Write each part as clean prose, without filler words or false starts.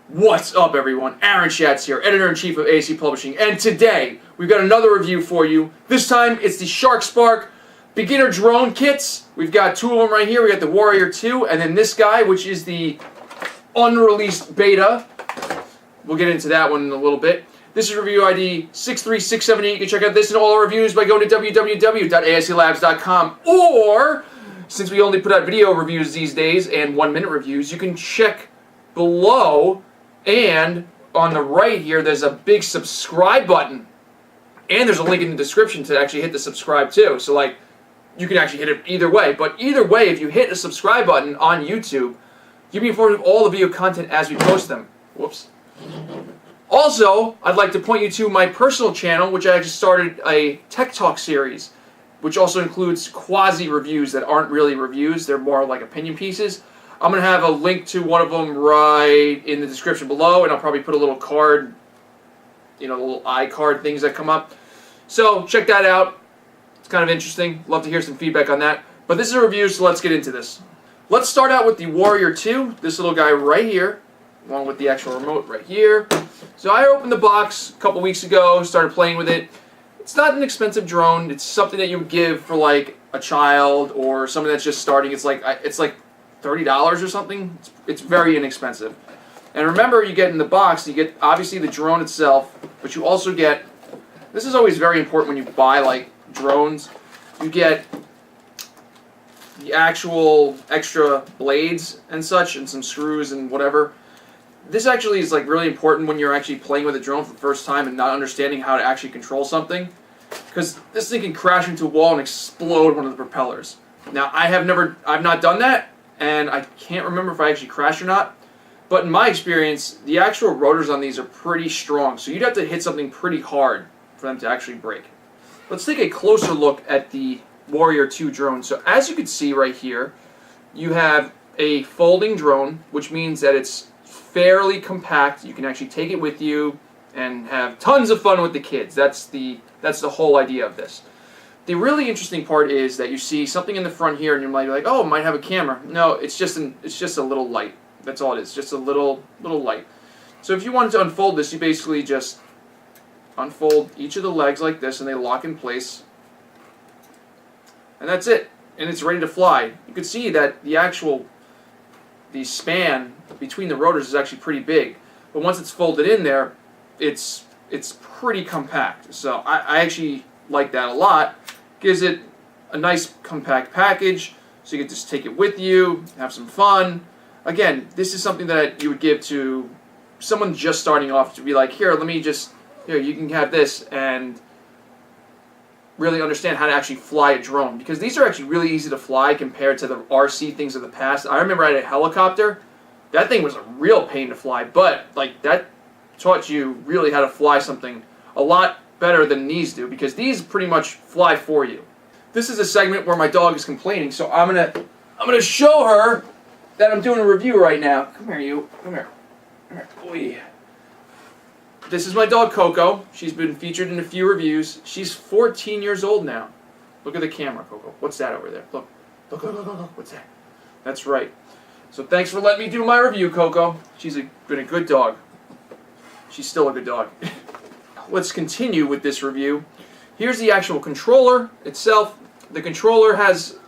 What's up, everyone? Aaron Schatz here, Editor-in-Chief of ASE Publishing, and today we've got another review for you. This time it's the ScharkSpark beginner drone kits. We've got two of them right here. We got the Warrior 2 and then this guy, which is the unreleased beta. We'll get into that one in a little bit. This is review ID 63678. You can check out this and all our reviews by going to www.aselabs.com, or since we only put out video reviews these days and 1-minute reviews, you can check below. And on the right here, there's a big subscribe button. And there's a link in the description to actually hit the subscribe too. So, like, you can actually hit it either way. But either way, if you hit the subscribe button on YouTube, you'll be informed of all the video content as we post them. Whoops. Also, I'd like to point you to my personal channel, which I actually started a Tech Talk series, which also includes quasi-reviews that aren't really reviews. They're more like opinion pieces. I'm going to have a link to one of them right in the description below, and I'll probably put a little card, you know, the little iCard things that come up. So check that out. It's kind of interesting. Love to hear some feedback on that. But this is a review, so let's get into this. Let's start out with the Warrior 2, this little guy right here, along with the actual remote right here. So I opened the box a couple weeks ago, started playing with it. It's not an expensive drone. It's something that you would give for like a child or somebody that's just starting. It's like $30 or something. It's very inexpensive. And remember, you get in the box, you get obviously the drone itself, but you also get, this is always very important when you buy like drones, you get the actual extra blades and such, and some screws and whatever. This actually is like really important when you're actually playing with a drone for the first time and not understanding how to actually control something, because this thing can crash into a wall and explode one of the propellers. Now I've not done that, and I can't remember if I actually crashed or not, but in my experience, the actual rotors on these are pretty strong, so you'd have to hit something pretty hard for them to actually break. Let's take a closer look at the Warrior 2 drone. So as you can see right here, you have a folding drone, which means that it's fairly compact. You can actually take it with you and have tons of fun with the kids. That's the whole idea of this. The really interesting part is that you see something in the front here, and you might be like, "Oh, it might have a camera." No, it's just a little light. That's all it is. Just a little light. So if you wanted to unfold this, you basically just unfold each of the legs like this, and they lock in place, and that's it. And it's ready to fly. You can see that the span between the rotors is actually pretty big, but once it's folded in there, it's pretty compact. So I actually like that a lot. Gives it a nice compact package, so you can just take it with you, have some fun. Again, this is something that you would give to someone just starting off, to be like, here, you can have this, and really understand how to actually fly a drone, because these are actually really easy to fly compared to the RC things of the past. I remember I had a helicopter. That thing was a real pain to fly, but like that taught you really how to fly something a lot better than these do, because these pretty much fly for you. This is a segment where my dog is complaining, so I'm gonna show her that I'm doing a review right now. Come here, you. Come here. Come here. Oy. This is my dog Coco. She's been featured in a few reviews. She's 14 years old now. Look at the camera, Coco. What's that over there? Look. Look, look, look, look, look. What's that? That's right. So thanks for letting me do my review, Coco. She's been a good dog. She's still a good dog. Let's continue with this review. Here's the actual controller itself. The controller has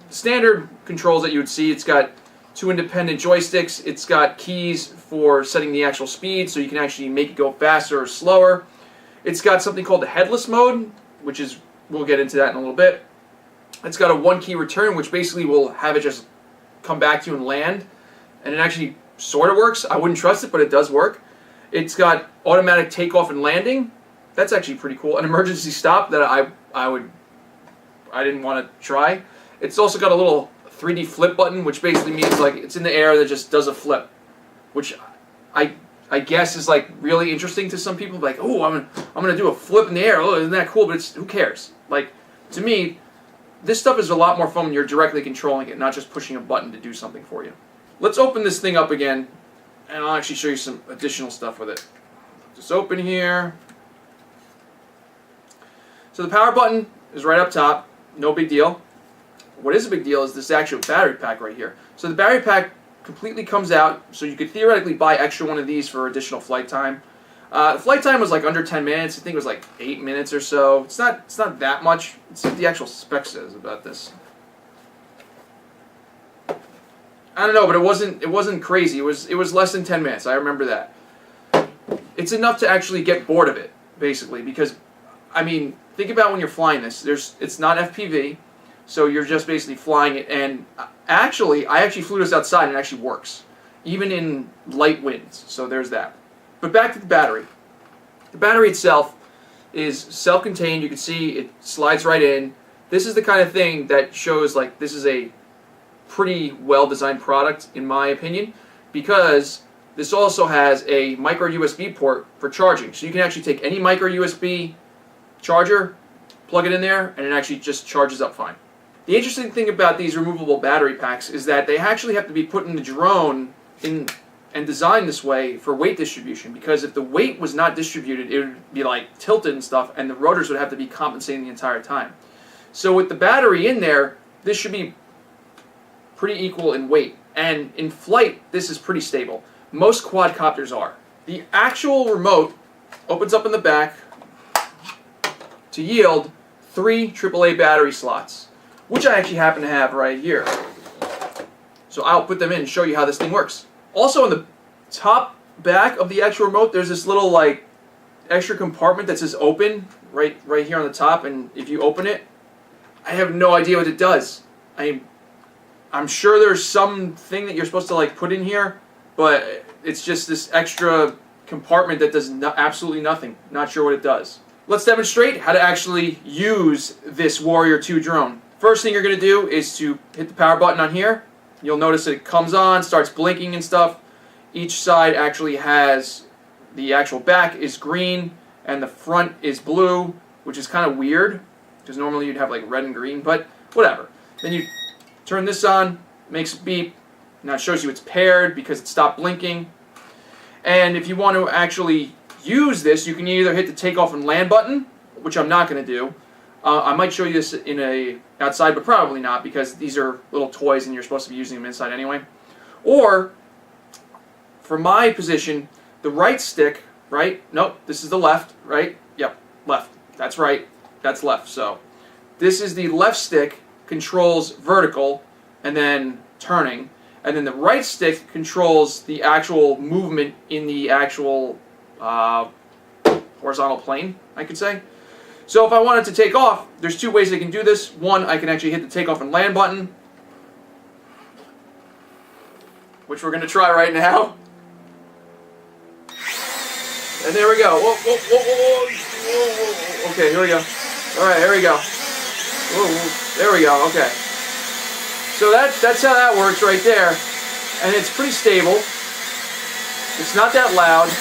standard controls that you would see. It's got 2 independent joysticks. It's got keys for setting the actual speed, so you can actually make it go faster or slower. It's got something called the headless mode, which is, we'll get into that in a little bit. It's got a 1-key return, which basically will have it just come back to you and land. And it actually sort of works. I wouldn't trust it, but it does work. It's got automatic takeoff and landing. That's actually pretty cool. An emergency stop that I didn't want to try. It's also got a little 3D flip button, which basically means like it's in the air that just does a flip, which I guess is like really interesting to some people. Like, oh, I'm gonna do a flip in the air. Oh, isn't that cool? But who cares? Like, to me, this stuff is a lot more fun when you're directly controlling it, not just pushing a button to do something for you. Let's open this thing up again, and I'll actually show you some additional stuff with it. Just open here. So the power button is right up top. No big deal. What is a big deal is this actual battery pack right here. So the battery pack completely comes out, so you could theoretically buy extra one of these for additional flight time. The flight time was like under 10 minutes. I think it was like 8 minutes or so. It's not that much. Let's see what the actual spec says about this. I don't know, but it wasn't crazy. It was less than 10 minutes. I remember that. It's enough to actually get bored of it, basically, because I mean, think about when you're flying this. It's not FPV, so you're just basically flying it. And actually, I actually flew this outside, and it actually works, even in light winds. So there's that. But back to the battery. The battery itself is self-contained. You can see it slides right in. This is the kind of thing that shows like this is a pretty well-designed product, in my opinion, because this also has a micro USB port for charging. So you can actually take any micro USB charger, plug it in there, and it actually just charges up fine. The interesting thing about these removable battery packs is that they actually have to be put in the drone and designed this way for weight distribution, because if the weight was not distributed, it would be like tilted and stuff, and the rotors would have to be compensating the entire time. So with the battery in there, this should be pretty equal in weight, and in flight, this is pretty stable. Most quadcopters are. The actual remote opens up in the back to yield 3 AAA battery slots, which I actually happen to have right here. So I'll put them in and show you how this thing works. Also, on the top back of the actual remote, there's this little like extra compartment that says open right here on the top, and if you open it, I have no idea what it does. I'm sure there's something that you're supposed to like put in here, but it's just this extra compartment that does absolutely nothing. Not sure what it does. Let's demonstrate how to actually use this Warrior 2 drone. First thing you're going to do is to hit the power button on here. You'll notice that it comes on, starts blinking and stuff. Each side actually has, the actual back is green and the front is blue, which is kind of weird because normally you'd have like red and green, but whatever. Then you turn this on, makes a beep. Now it shows you it's paired because it stopped blinking. And if you want to actually use this, you can either hit the takeoff and land button, which I'm not going to do. I might show you this in outside, but probably not, because these are little toys and you're supposed to be using them inside anyway. Or, for my position, the right stick, right? Nope, this is the left, right? Yep, left. That's right, that's left. So, this is the left stick, controls vertical, and then turning. And then the right stick controls the actual movement in the actual horizontal plane, I could say. So if I wanted to take off, there's 2 ways I can do this. One, I can actually hit the takeoff and land button, which we're going to try right now. And there we go. Whoa, whoa, whoa, whoa, whoa, whoa. Okay, here we go. All right, here we go. Whoa, whoa. There we go. Okay. So that's how that works right there. And it's pretty stable. It's not that loud.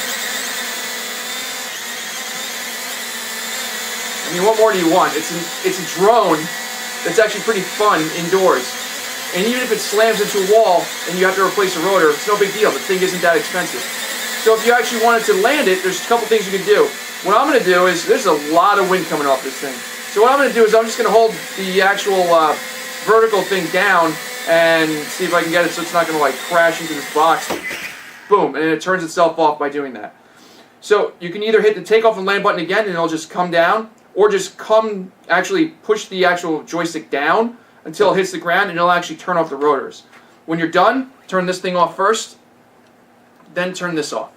I mean, what more do you want? It's a drone that's actually pretty fun indoors. And even if it slams into a wall and you have to replace a rotor, it's no big deal. The thing isn't that expensive. So if you actually wanted to land it, there's a couple things you can do. What I'm going to do is, there's a lot of wind coming off this thing. So what I'm going to do is I'm just going to hold the actual vertical thing down and see if I can get it so it's not going to like crash into this box. Boom, and it turns itself off by doing that. So you can either hit the takeoff and land button again and it'll just come down, or just actually push the actual joystick down until it hits the ground and it'll actually turn off the rotors. When you're done, turn this thing off first, then turn this off.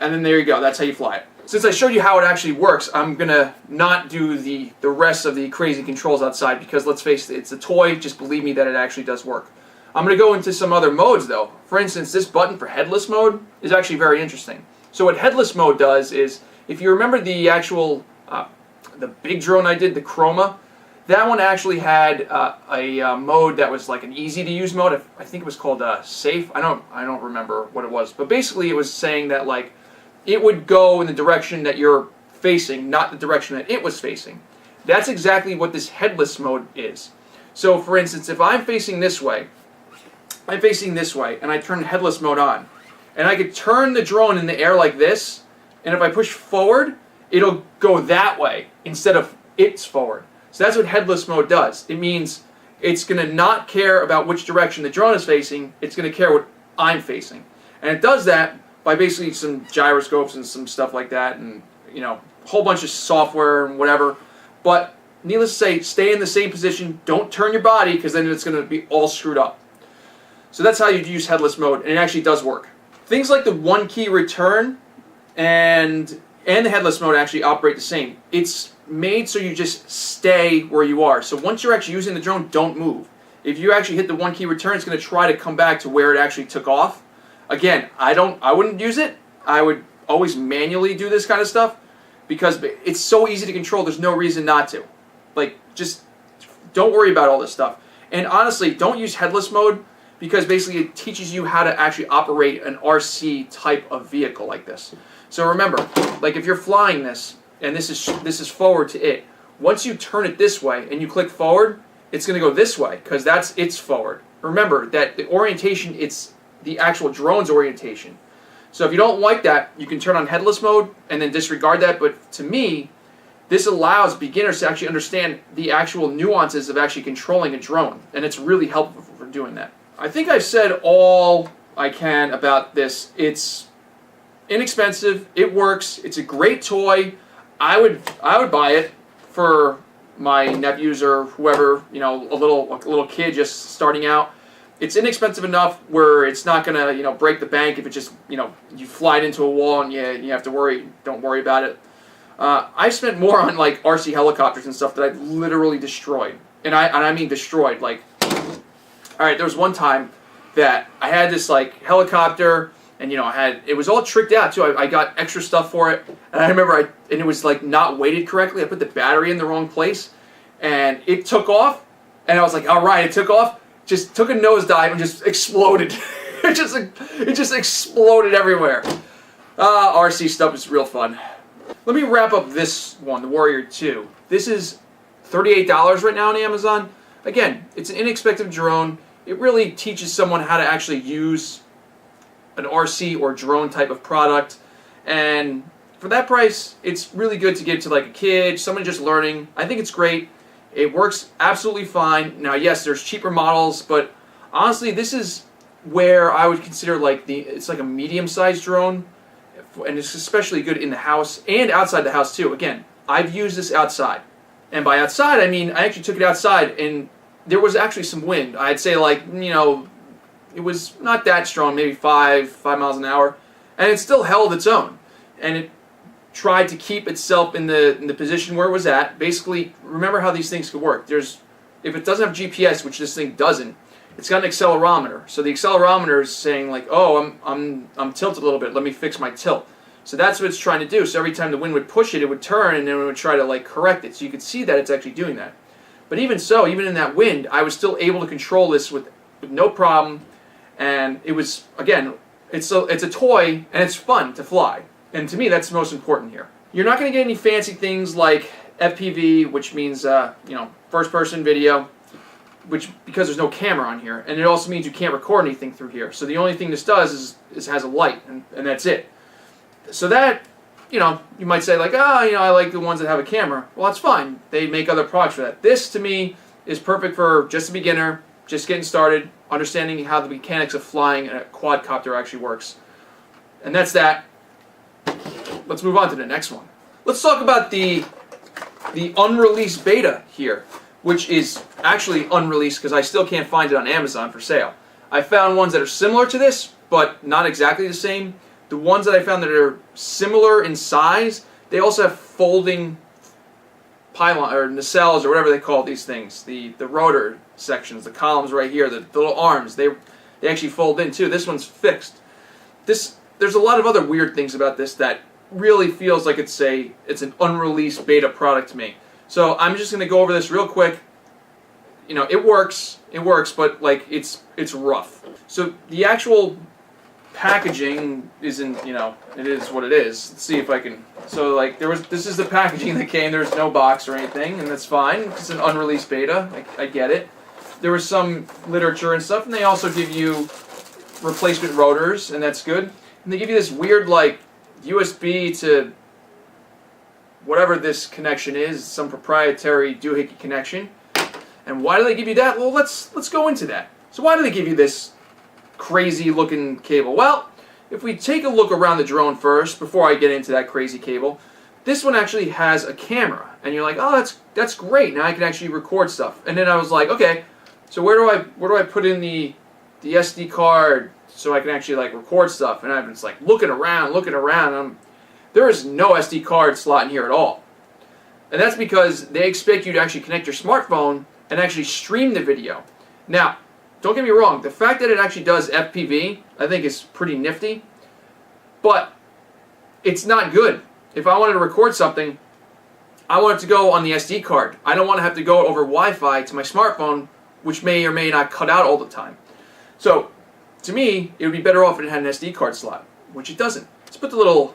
And then there you go, that's how you fly it. Since I showed you how it actually works, I'm going to not do the rest of the crazy controls outside because, let's face it, it's a toy. Just believe me that it actually does work. I'm going to go into some other modes though. For instance, this button for headless mode is actually very interesting. So what headless mode does is, if you remember the actual the big drone I did, the Chroma, that one actually had a mode that was like an easy to use mode. I think it was called safe. I don't remember what it was, but basically it was saying that like it would go in the direction that you're facing, not the direction that it was facing. That's exactly what this headless mode is. So for instance, if I'm facing this way, and I turn headless mode on, and I could turn the drone in the air like this, and if I push forward, it'll go that way instead of it's forward. So that's what headless mode does. It means it's going to not care about which direction the drone is facing. It's going to care what I'm facing. And it does that by basically some gyroscopes and some stuff like that, and you know, a whole bunch of software and whatever. But needless to say, stay in the same position. Don't turn your body, because then it's going to be all screwed up. So that's how you use headless mode, and it actually does work. Things like the one key return and the headless mode actually operate the same. It's made so you just stay where you are. So once you're actually using the drone, don't move. If you actually hit the one key return, it's going to try to come back to where it actually took off. Again, I wouldn't use it. I would always manually do this kind of stuff because it's so easy to control. There's no reason not to. Like, just don't worry about all this stuff. And honestly, don't use headless mode, because basically it teaches you how to actually operate an RC type of vehicle like this. So remember, like if you're flying this, and this is forward to it, once you turn it this way and you click forward, it's going to go this way, because it's forward. Remember that the orientation, it's the actual drone's orientation. So if you don't like that, you can turn on headless mode and then disregard that. But to me, this allows beginners to actually understand the actual nuances of actually controlling a drone, and it's really helpful for doing that. I think I've said all I can about this. It's inexpensive. It works. It's a great toy. I would buy it for my nephews or whoever, you know, a little kid just starting out. It's inexpensive enough where it's not gonna, you know, break the bank if it just, you know, you fly it into a wall and you have to worry. Don't worry about it. I've spent more on like RC helicopters and stuff that I've literally destroyed, and I mean destroyed. Like, all right, there was one time that I had this like helicopter, and you know, it was all tricked out too. I got extra stuff for it, and I remember and it was like not weighted correctly. I put the battery in the wrong place, and it took off, and I was like, all right, it took off, just took a nosedive and just exploded. it just exploded everywhere. RC stuff is real fun. Let me wrap up this one, the Warrior 2. This is $38 right now on Amazon. Again, it's an inexpensive drone. It really teaches someone how to actually use an RC or drone type of product. And for that price, it's really good to give to like a kid, someone just learning. I think it's great. It works absolutely fine. Now, yes, there's cheaper models, but honestly, this is where I would consider like it's like a medium-sized drone. And it's especially good in the house and outside the house too. Again, I've used this outside. And by outside, I mean I actually took it outside and there was actually some wind. I'd say like, you know, it was not that strong, maybe 5 miles an hour. And it still held its own. And it tried to keep itself in the position where it was at. Basically, remember how these things could work. If it doesn't have GPS, which this thing doesn't, it's got an accelerometer. So the accelerometer is saying like, oh, I'm tilted a little bit. Let me fix my tilt. So that's what it's trying to do. So every time the wind would push it, it would turn and then it would try to like correct it. So you could see that it's actually doing that. But even so, even in that wind, I was still able to control this with no problem. And it was, again, it's a toy and it's fun to fly. And to me, that's the most important here. You're not going to get any fancy things like FPV, which means you know, first-person video. Because there's no camera on here, and it also means you can't record anything through here. So the only thing this does is has a light, and that's it. So that, you know, you might say like, oh, you know, I like the ones that have a camera. Well, that's fine. They make other products for that. This, to me, is perfect for just a beginner, just getting started, understanding how the mechanics of flying a quadcopter actually works. And that's that. Let's move on to the next one. Let's talk about the unreleased beta here, which is actually unreleased because I still can't find it on Amazon for sale. I found ones that are similar to this, but not exactly the same. The ones that I found that are similar in size, they also have folding pylon or nacelles or whatever they call these things. The rotor sections, the columns right here, the little arms, they actually fold in too. This one's fixed. There's a lot of other weird things about this that really feels like it's an unreleased beta product to me. So I'm just going to go over this real quick. You know, it works, but like it's rough. So the actual packaging isn't, you know, it is what it is. Let's see if I can. So like this is the packaging that came. There's no box or anything, and that's fine. It's an unreleased beta. I get it. There was some literature and stuff, and they also give you replacement rotors, and that's good. And they give you this weird like USB to whatever this connection is, some proprietary doohickey connection. And why do they give you that? Well, let's go into that. So why do they give you this crazy looking cable? Well, if we take a look around the drone first, before I get into that crazy cable, this one actually has a camera. And you're like, oh, that's great. Now I can actually record stuff. And then I was like, okay, so where do I put in the SD card so I can actually like record stuff? And I've been just like looking around. There is no SD card slot in here at all. And that's because they expect you to actually connect your smartphone and actually stream the video. Now, don't get me wrong, the fact that it actually does FPV, I think is pretty nifty, but it's not good. If I wanted to record something, I want it to go on the SD card. I don't want to have to go over Wi-Fi to my smartphone, which may or may not cut out all the time. So, to me, it would be better off if it had an SD card slot, which it doesn't. Let's put the little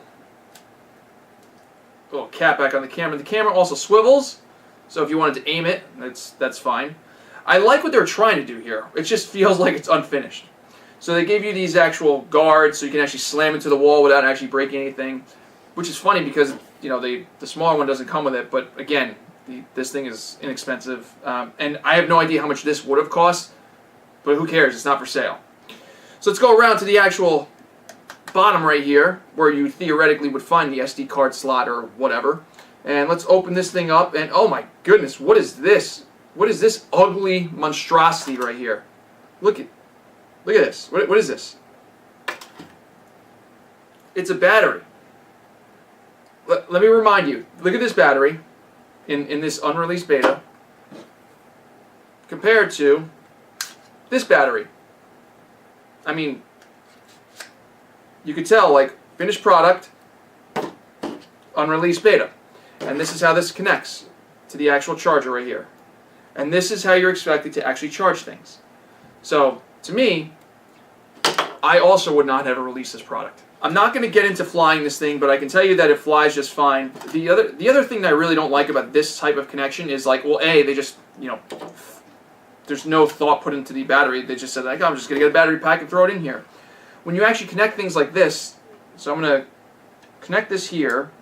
cap back on the camera. The camera also swivels, so if you wanted to aim it, that's fine. I like what they're trying to do here. It just feels like it's unfinished. So they gave you these actual guards so you can actually slam into the wall without actually breaking anything, which is funny because the smaller one doesn't come with it. But again, this thing is inexpensive, and I have no idea how much this would have cost. But who cares? It's not for sale. So let's go around to the actual bottom right here, where you theoretically would find the SD card slot or whatever. And let's open this thing up. And oh my goodness, what is this? What is this ugly monstrosity right here? Look at this. What is this? It's a battery. Let me remind you. Look at this battery in this unreleased beta compared to this battery. I mean, you could tell, like, finished product, unreleased beta. And this is how this connects to the actual charger right here. And this is how you're expected to actually charge things. So, to me, I also would not have released this product. I'm not going to get into flying this thing, but I can tell you that it flies just fine. The other thing that I really don't like about this type of connection is, like, well, A, they just, there's no thought put into the battery. They just said, like, I'm just going to get a battery pack and throw it in here. When you actually connect things like this, so I'm going to connect this here,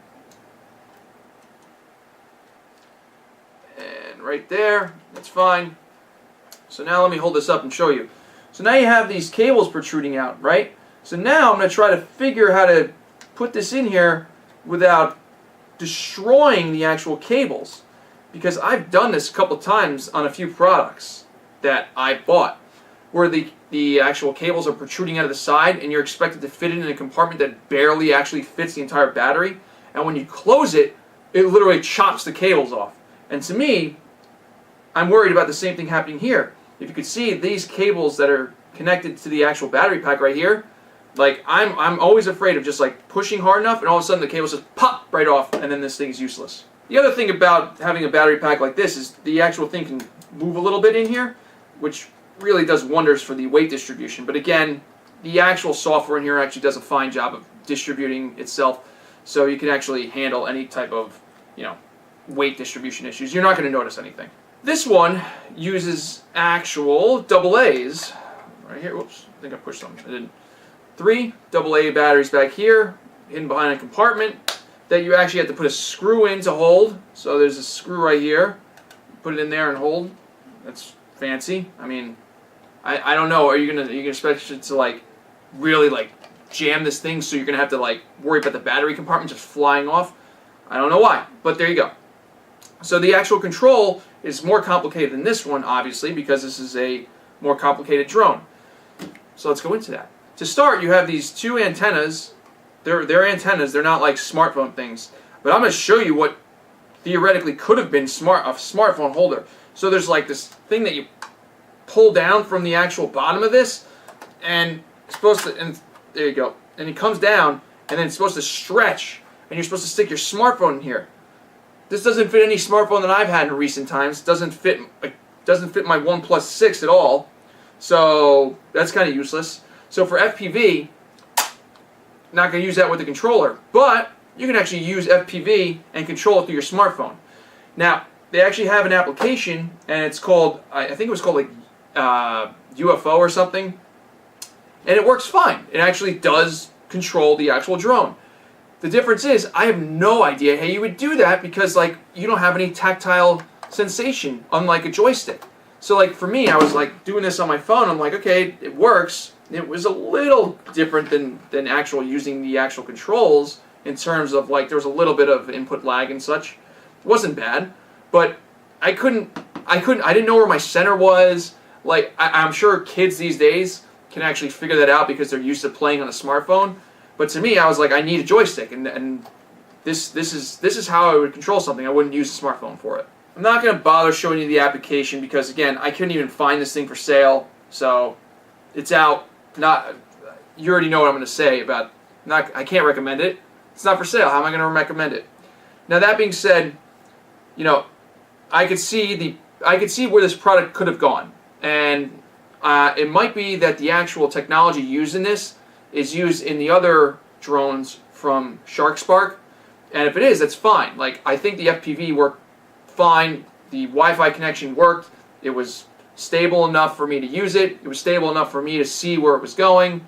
and right there, that's fine. So now let me hold this up and show you. So now you have these cables protruding out, right? So now I'm going to try to figure how to put this in here without destroying the actual cables, because I've done this a couple times on a few products that I bought, where the actual cables are protruding out of the side and you're expected to fit it in a compartment that barely actually fits the entire battery, and when you close it, it literally chops the cables off. And to me, I'm worried about the same thing happening here. If you could see these cables that are connected to the actual battery pack right here, like, I'm always afraid of just like pushing hard enough and all of a sudden the cables just pop right off and then this thing is useless. The other thing about having a battery pack like this is the actual thing can move a little bit in here, which really does wonders for the weight distribution. But again, the actual software in here actually does a fine job of distributing itself, so you can actually handle any type of, weight distribution issues. You're not going to notice anything. This one uses actual AA's right here. Whoops, I think I pushed something. I didn't. 3 AA batteries back here, hidden behind a compartment that you actually have to put a screw in to hold. So there's a screw right here. Put it in there and hold. That's fancy. I mean, I don't know. Are you gonna expect it to like really like jam this thing so you're gonna have to like worry about the battery compartment just flying off? I don't know why, but there you go. So the actual control is more complicated than this one, obviously, because this is a more complicated drone. So let's go into that. To start, you have these 2 antennas. They're antennas. They're not like smartphone things. But I'm going to show you what theoretically could have been a smartphone holder. So there's like this thing that you pull down from the actual bottom of this, and it's supposed to, and there you go. And it comes down, and then it's supposed to stretch, and you're supposed to stick your smartphone in here. This doesn't fit any smartphone that I've had in recent times. It doesn't fit my OnePlus 6 at all. So that's kind of useless. So for FPV, not going to use that with the controller, but you can actually use FPV and control it through your smartphone. Now, they actually have an application, and it's called, I think it was called like UFO or something, and it works fine. It actually does control the actual drone. The difference is, I have no idea how you would do that because like you don't have any tactile sensation, unlike a joystick. So like for me, I was like doing this on my phone. I'm like, okay, it works, it was a little different than actual using the actual controls in terms of like there was a little bit of input lag and such. It wasn't bad, but I didn't know where my center was. Like I'm sure kids these days can actually figure that out because they're used to playing on a smartphone. But to me, I was like, I need a joystick, and this is how I would control something. I wouldn't use a smartphone for it. I'm not going to bother showing you the application because again, I couldn't even find this thing for sale. So it's out. You already know what I'm going to say about. I can't recommend it. It's not for sale. How am I going to recommend it? Now that being said, you know, I could see where this product could have gone, and it might be that the actual technology used in this is used in the other drones from ScharkSpark, and if it is, that's fine. Like I think the FPV worked fine. The Wi-Fi connection worked. It was stable enough for me to use it. It was stable enough for me to see where it was going.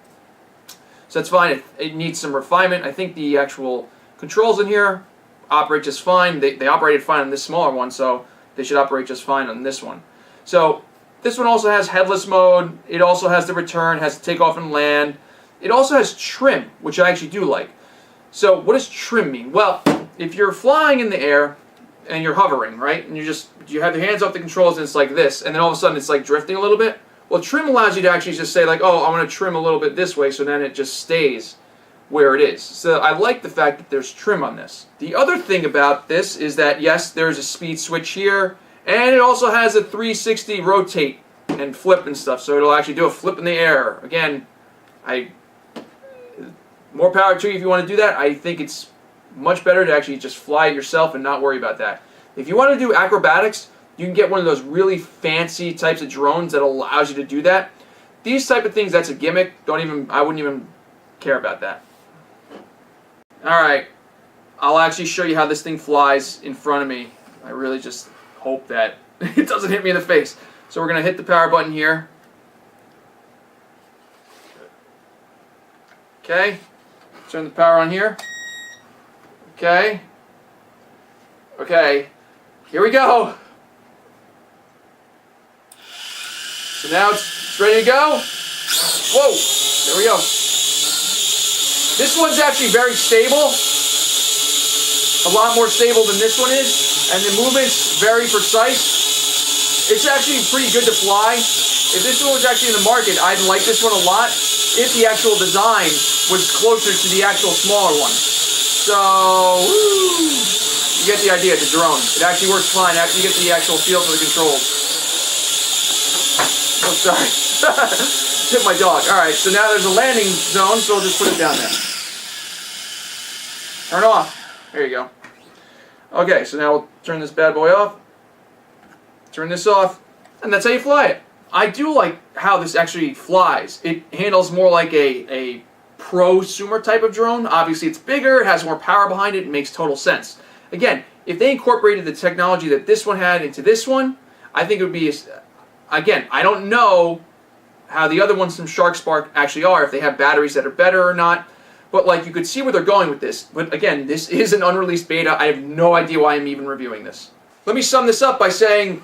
So that's fine. It needs some refinement. I think the actual controls in here operate just fine. They operated fine on this smaller one, so they should operate just fine on this one. So this one also has headless mode. It also has the return, has the takeoff and land. It also has trim, which I actually do like. So what does trim mean? Well, if you're flying in the air and you're hovering, right, and you have your hands off the controls and it's like this, and then all of a sudden it's like drifting a little bit. Well, trim allows you to actually just say like, oh, I want to trim a little bit this way, so then it just stays where it is. So I like the fact that there's trim on this. The other thing about this is that yes, there's a speed switch here, and it also has a 360 rotate and flip and stuff, so it'll actually do a flip in the air. Again, more power to you if you want to do that. I think it's much better to actually just fly it yourself and not worry about that. If you want to do acrobatics, you can get one of those really fancy types of drones that allows you to do that. These type of things, that's a gimmick. I wouldn't even care about that. Alright, I'll actually show you how this thing flies in front of me. I really just hope that it doesn't hit me in the face. So we're going to hit the power button here. Okay, turn the power on here. Okay, here we go. So now it's ready to go. Whoa, there we go. This one's actually very stable. A lot more stable than this one is. And the movement's very precise. It's actually pretty good to fly. If this one was actually in the market, I'd like this one a lot if the actual design was closer to the actual smaller one. So, woo, you get the idea, the drone. It actually works fine after you get the actual feel for the controls. Oh, sorry. Hit my dog. Alright, so now there's a landing zone, so we'll just put it down there. Turn off. There you go. Okay, so now we'll turn this bad boy off. Turn this off. And that's how you fly it. I do like how this actually flies. It handles more like a prosumer type of drone. Obviously it's bigger, it has more power behind it, it makes total sense. Again, if they incorporated the technology that this one had into this one, I think it would be, again, I don't know how the other ones from ScharkSpark actually are, if they have batteries that are better or not, but like you could see where they're going with this. But again, this is an unreleased beta. I have no idea why I'm even reviewing this. Let me sum this up by saying,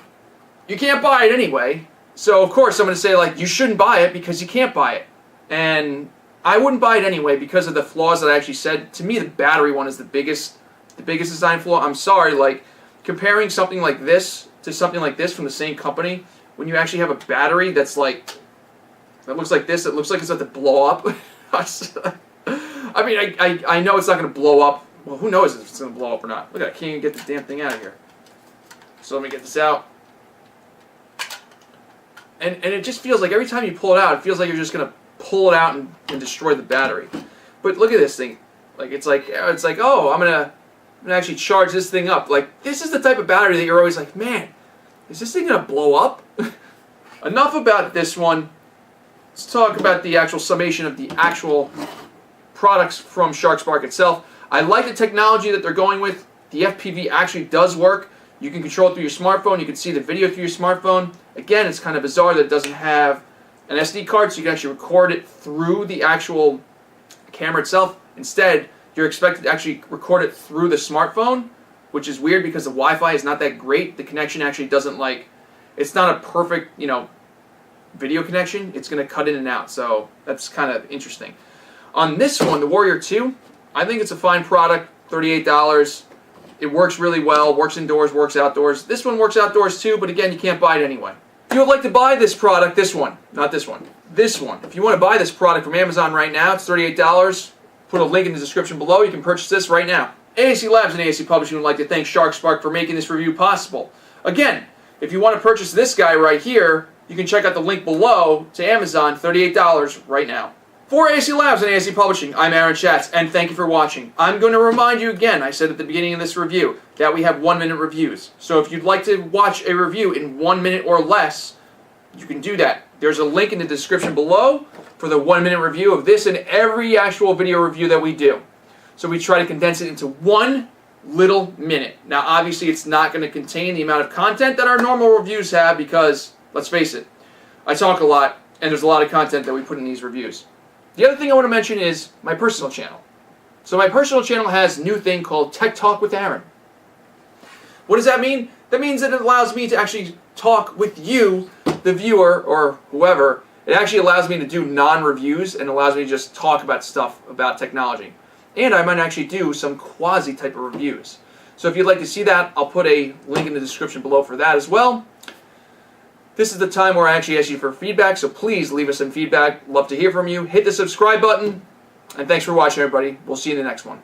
you can't buy it anyway. So of course I'm going to say like, you shouldn't buy it because you can't buy it. And I wouldn't buy it anyway because of the flaws that I actually said. To me, the battery one is the biggest design flaw. I'm sorry, like comparing something like this to something like this from the same company, when you actually have a battery that's like, that looks like this, it looks like it's about to blow up. I mean, I know it's not going to blow up. Well, who knows if it's going to blow up or not. Look, I can't even get the damn thing out of here. So let me get this out. And it just feels like every time you pull it out, it feels like you're just going to pull it out and destroy the battery. But look at this thing. Like it's like oh, I'm gonna actually charge this thing up. Like this is the type of battery that you're always like, man, is this thing gonna blow up? Enough about this one. Let's talk about the actual summation of the actual products from ScharkSpark itself. I like the technology that they're going with. The FPV actually does work. You can control it through your smartphone. You can see the video through your smartphone. Again, it's kind of bizarre that it doesn't have an SD card, so you can actually record it through the actual camera itself. Instead, you're expected to actually record it through the smartphone, which is weird because the Wi-Fi is not that great. The connection actually doesn't like, it's not a perfect, you know, video connection, it's going to cut in and out. So that's kind of interesting. On this one, the Warrior 2, I think it's a fine product, $38. It works really well, works indoors, works outdoors. This one works outdoors too, but again, you can't buy it anyway. If you would like to buy this product, this one, not this one, this one. If you want to buy this product from Amazon right now, it's $38. Put a link in the description below. You can purchase this right now. ASE Labs and ASE Publishing would like to thank ScharkSpark for making this review possible. Again, if you want to purchase this guy right here, you can check out the link below to Amazon, $38 right now. For ASE Labs and ASE Publishing, I'm Aaron Schatz, and thank you for watching. I'm going to remind you again, I said at the beginning of this review, that we have 1-minute reviews. So if you'd like to watch a review in 1 minute or less, you can do that. There's a link in the description below for the 1-minute review of this and every actual video review that we do. So we try to condense it into 1 little minute. Now obviously it's not going to contain the amount of content that our normal reviews have because, let's face it, I talk a lot and there's a lot of content that we put in these reviews. The other thing I want to mention is my personal channel. So my personal channel has a new thing called Tech Talk with Aaron. What does that mean? That means that it allows me to actually talk with you, the viewer, or whoever. It actually allows me to do non-reviews and allows me to just talk about stuff about technology. And I might actually do some quasi type of reviews. So if you'd like to see that, I'll put a link in the description below for that as well. This is the time where I actually ask you for feedback, so please leave us some feedback. Love to hear from you. Hit the subscribe button. And thanks for watching, everybody. We'll see you in the next one.